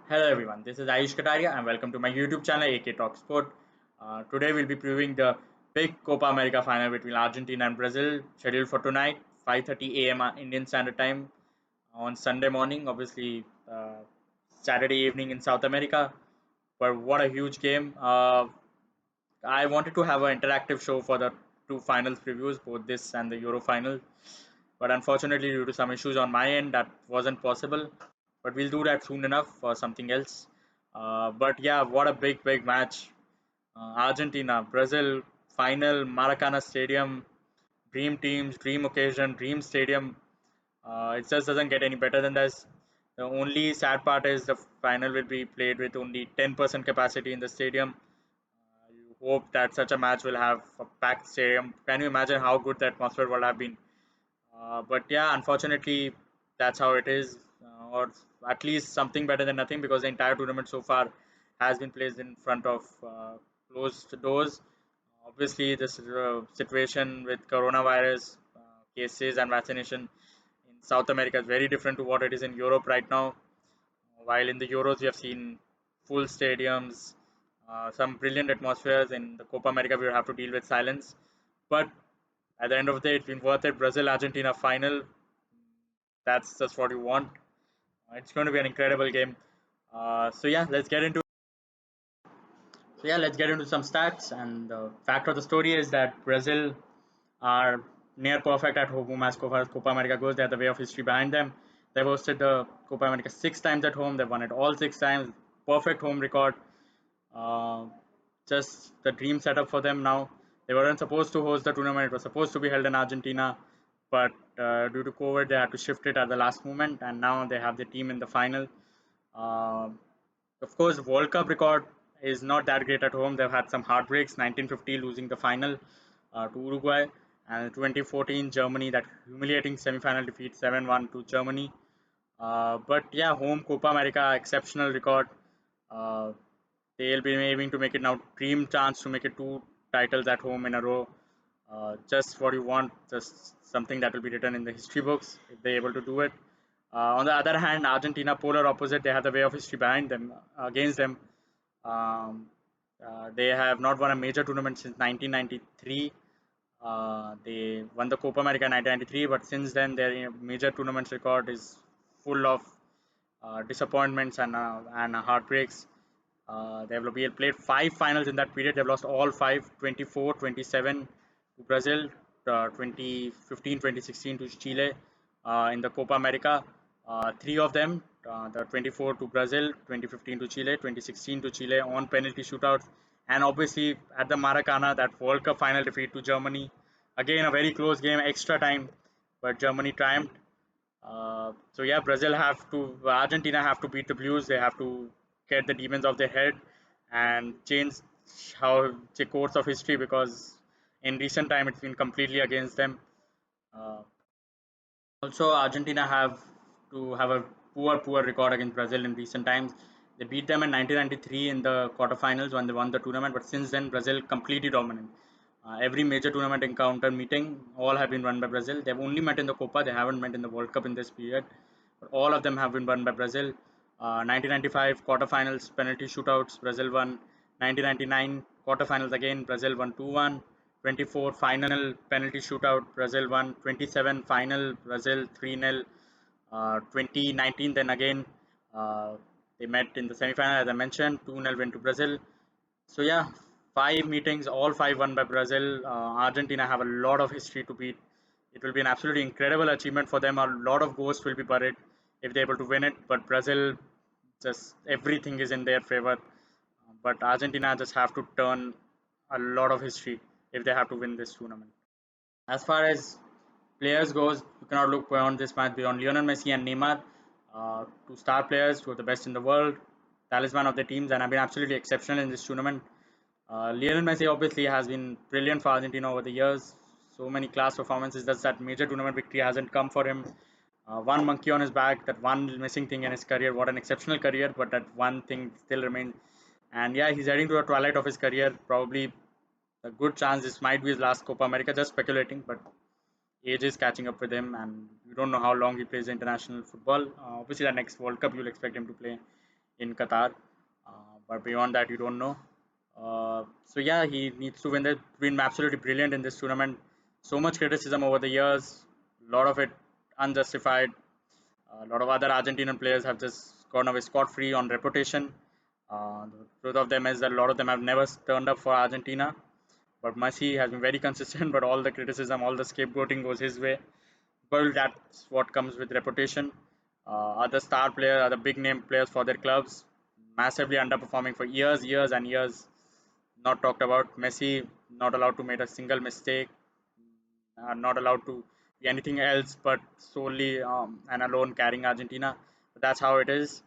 Hello everyone, this is Ayush Kataria and welcome to my YouTube channel AK Talk Sport. Today we'll be previewing the big Copa America final between Argentina and Brazil, scheduled for tonight, 5:30 a.m. Indian Standard Time on Sunday morning. Obviously, Saturday evening in South America. But what a huge game! I wanted to have an interactive show for the two finals previews, both this and the Euro final. But unfortunately, due to some issues on my end, that wasn't possible. But we'll do that soon enough for something else. But yeah, what a big match! Argentina, Brazil, final, Maracana Stadium, dream teams, dream occasion, dream stadium. It just doesn't get any better than this. The only sad part is the final will be played with only 10% capacity in the stadium. You hope that such a match will have a packed stadium. Can you imagine how good the atmosphere would have been? But yeah, unfortunately, that's how it is, or at least something better than nothing because the entire tournament so far has been placed in front of closed doors. Obviously, this situation with coronavirus cases and vaccination in South America is very different to what it is in Europe right now. While in the Euros, we have seen full stadiums, some brilliant atmospheres. In the Copa America, we will have to deal with silence. But at the end of the day, it's been worth it. Brazil Argentina final. That's just what you want. It's going to be an incredible game. Let's get into some stats. And the fact of the story is that Brazil are near perfect at home as far as Copa America goes. They have the way of history behind them. They've hosted the Copa America 6 times at home. They've won it all 6 times. Perfect home record. Uh, just the dream setup for them now. They weren't supposed to host the tournament. It was supposed to be held in Argentina, but due to COVID, they had to shift it at the last moment, and now they have the team in the final. Uh, of course, World Cup record is not that great at home. They've had some heartbreaks. 1950 losing the final to Uruguay, and 2014 Germany, that humiliating semi-final defeat 7-1 to Germany. But yeah, home Copa America exceptional record. Uh, they'll be aiming to make it now. Dream chance to make it two titles at home in a row. Just what you want. Just something that will be written in the history books if they're able to do it. On the other hand, Argentina, polar opposite, they have the way of history behind them, against them. Um, they have not won a major tournament since 1993. They won the Copa America in 1993, but since then their major tournaments record is full of disappointments and heartbreaks. They've played 5 finals in that period. They've lost all five, 24, 27 to Brazil, 2015, 2016 to Chile in the Copa America. Three of them, the 24 to Brazil, 2015 to Chile, 2016 to Chile on penalty shootouts. And obviously at the Maracana, that World Cup final defeat to Germany. Again, a very close game, extra time, but Germany triumphed. So yeah, Argentina have to beat the Blues. They have to get the demons off their head and change how the course of history because in recent time it's been completely against them. Uh, Also, Argentina have to have a poor record against Brazil in recent times. They beat them in 1993 in the quarterfinals when they won the tournament, but since then Brazil completely dominant. Every major tournament encounter meeting, all have been won by Brazil. They've only met in the Copa, they haven't met in the World Cup in this period, but all of them have been won by Brazil. 1995 quarterfinals, penalty shootouts, Brazil won. 1999 quarterfinals again, Brazil won 2-1. 24 final penalty shootout, Brazil won. 27 final, Brazil 3-0. 2019 then again, uh, they met in the semi-final as I mentioned, 2-0 win to Brazil. So yeah, 5 meetings, all 5 won by Brazil. Argentina have a lot of history to beat. It will be an absolutely incredible achievement for them. A lot of ghosts will be buried if they're able to win it. But Brazil, just everything is in their favor. But Argentina just have to turn a lot of history if they have to win this tournament. As far as players goes, you cannot look beyond this match beyond Lionel Messi and Neymar, two star players, two of the best in the world, talisman of the teams, and have been absolutely exceptional in this tournament. Lionel Messi obviously has been brilliant for Argentina over the years. So many class performances. Just that major tournament victory hasn't come for him. One monkey on his back, that one missing thing in his career. What an exceptional career, but that one thing still remains. And yeah, he's heading to the twilight of his career. Probably a good chance this might be his last Copa America. Just speculating, but age is catching up with him, and you don't know how long he plays international football. Obviously, the next World Cup you'll expect him to play in Qatar. But beyond that, you don't know. So yeah, he needs to win. Been absolutely brilliant in this tournament. So much criticism over the years, a lot of it unjustified. A lot of other Argentinian players have just gone away scot free on reputation. The truth of them is that a lot of them have never turned up for Argentina. But Messi has been very consistent, but all the criticism, all the scapegoating goes his way. Well, that's what comes with reputation. Other star players, other big name players for their clubs, massively underperforming for years, years and years. Not talked about. Messi not allowed to make a single mistake, not allowed to be anything else but solely and alone carrying Argentina. But that's how it is.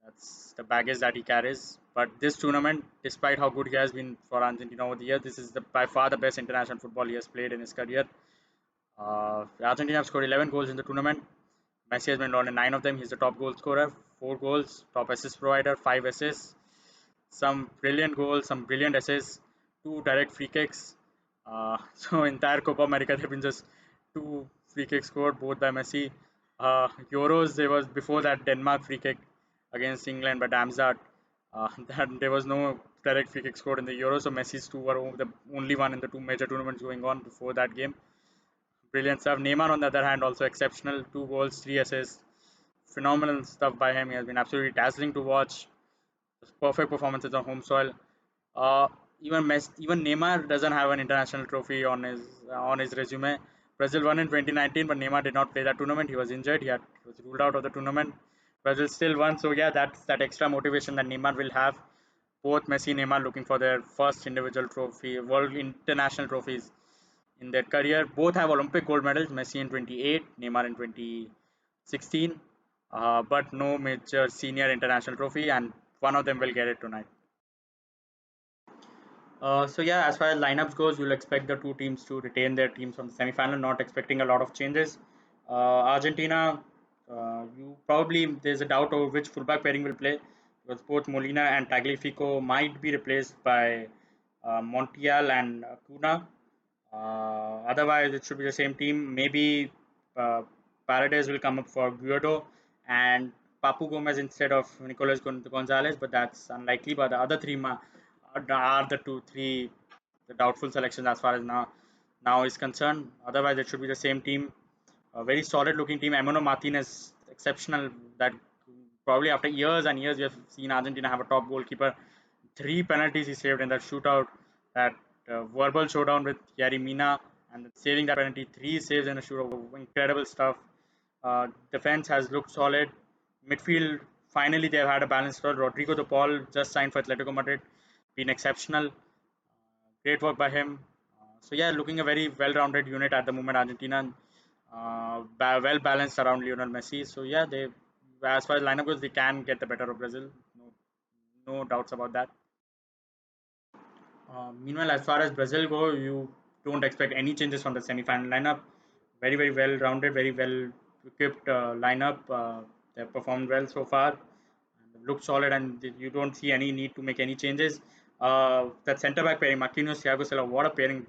That's the baggage that he carries. But this tournament, despite how good he has been for Argentina over the years, this is by far the best international football he has played in his career. Argentina have scored 11 goals in the tournament. Messi has been involved in 9 of them. He's the top goal scorer, 4 goals, top assist provider, 5 assists, some brilliant goals, some brilliant assists, 2 direct free kicks. So entire Copa America, there have been just 2 free kicks scored, both by Messi. Euros, there was before that Denmark free kick against England by Damsgaard. That there was no direct free kick scored in the Euros, so Messi's 2 were the only one in the 2 major tournaments going on before that game. Brilliant stuff. Neymar, on the other hand, also exceptional. 2 goals, 3 assists. Phenomenal stuff by him. He has been absolutely dazzling to watch. Perfect performances on home soil. Uh, even Neymar doesn't have an international trophy on his resume. Brazil won in 2019, but Neymar did not play that tournament. He was injured. He was ruled out of the tournament. Brazil still won. So yeah, that's that extra motivation that Neymar will have. Both Messi and Neymar looking for their first individual trophy, world international trophies in their career. Both have Olympic gold medals, Messi in 28, Neymar in 2016, but no major senior international trophy, and one of them will get it tonight. So yeah, as far as lineups goes, you'll expect the two teams to retain their teams from the semi-final. Not expecting a lot of changes. Argentina, you probably there's a doubt over which fullback pairing will play because both Molina and Tagliafico might be replaced by Montiel and Cuna. Otherwise, it should be the same team. Maybe uh, Paredes will come up for Guido and Papu Gomez instead of Nicolas Gonzalez, but that's unlikely. But the other three are the three the doubtful selections as far as now is concerned. Otherwise, it should be the same team. A very solid looking team. Emiliano Martinez, exceptional. That probably after years and years, we have seen Argentina have a top goalkeeper. 3 penalties he saved in that shootout. That verbal showdown with Yerry Mina and saving that penalty. 3 saves in a shootout. Incredible stuff. Defense has looked solid. Midfield, finally, they've had a balanced role. Rodrigo de Paul just signed for Atletico Madrid. Been exceptional. Great work by him. So yeah, looking a very well-rounded unit at the moment. Argentina, well balanced around Lionel Messi. So yeah, they as far as lineup goes, they can get the better of Brazil. No doubts about that. Meanwhile, as far as Brazil go, you don't expect any changes from the semi-final lineup. Very well rounded, very well equipped lineup. They performed well so far. And look solid, and you don't see any need to make any changes. That centre back pairing, Marquinhos, Thiago Silva, what a pairing!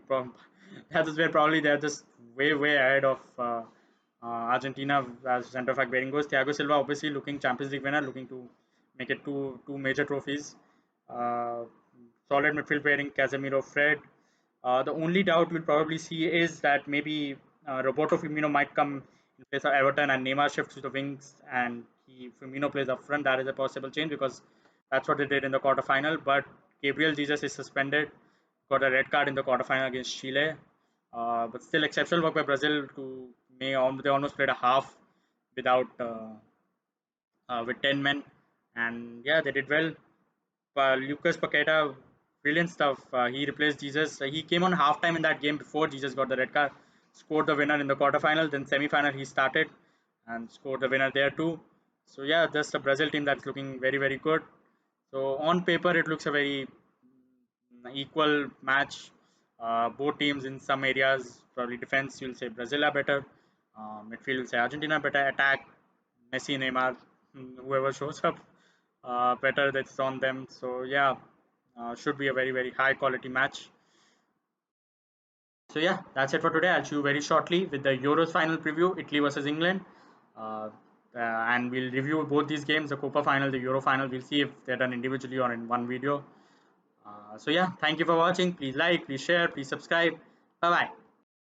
That is where probably they're just way ahead of Argentina as centre back pairing goes. Thiago Silva, obviously looking Champions League winner, looking to make it two major trophies. Uh, Solid midfield pairing, Casemiro, Fred. The only doubt we'll probably see is that maybe Roberto Firmino might come in place of Everton and Neymar shifts to the wings and Firmino plays up front. That is a possible change because that's what they did in the quarterfinal. But Gabriel Jesus is suspended, got a red card in the quarterfinal against Chile. But still exceptional work by Brazil to they almost played a half without with 10 men, and yeah, they did well. Lucas Paqueta, brilliant stuff. He replaced Jesus. He came on halftime in that game before Jesus got the red card. Scored the winner in the quarterfinal. Then semi-final he started and scored the winner there too. So yeah, just a Brazil team that's looking very good. So on paper it looks a very equal match. Both teams in some areas, probably defense, you'll say Brazil are better. Midfield, you'll say Argentina better. Attack, Messi, Neymar, whoever shows up better, that's on them. So yeah, should be a very high quality match. So yeah, that's it for today. I'll see you very shortly with the Euros final preview, Italy versus England. Uh, and we'll review both these games, the Copa final, the Euro final. We'll see if they're done individually or in one video. So yeah, thank you for watching. Please like, please share, please subscribe. Bye bye.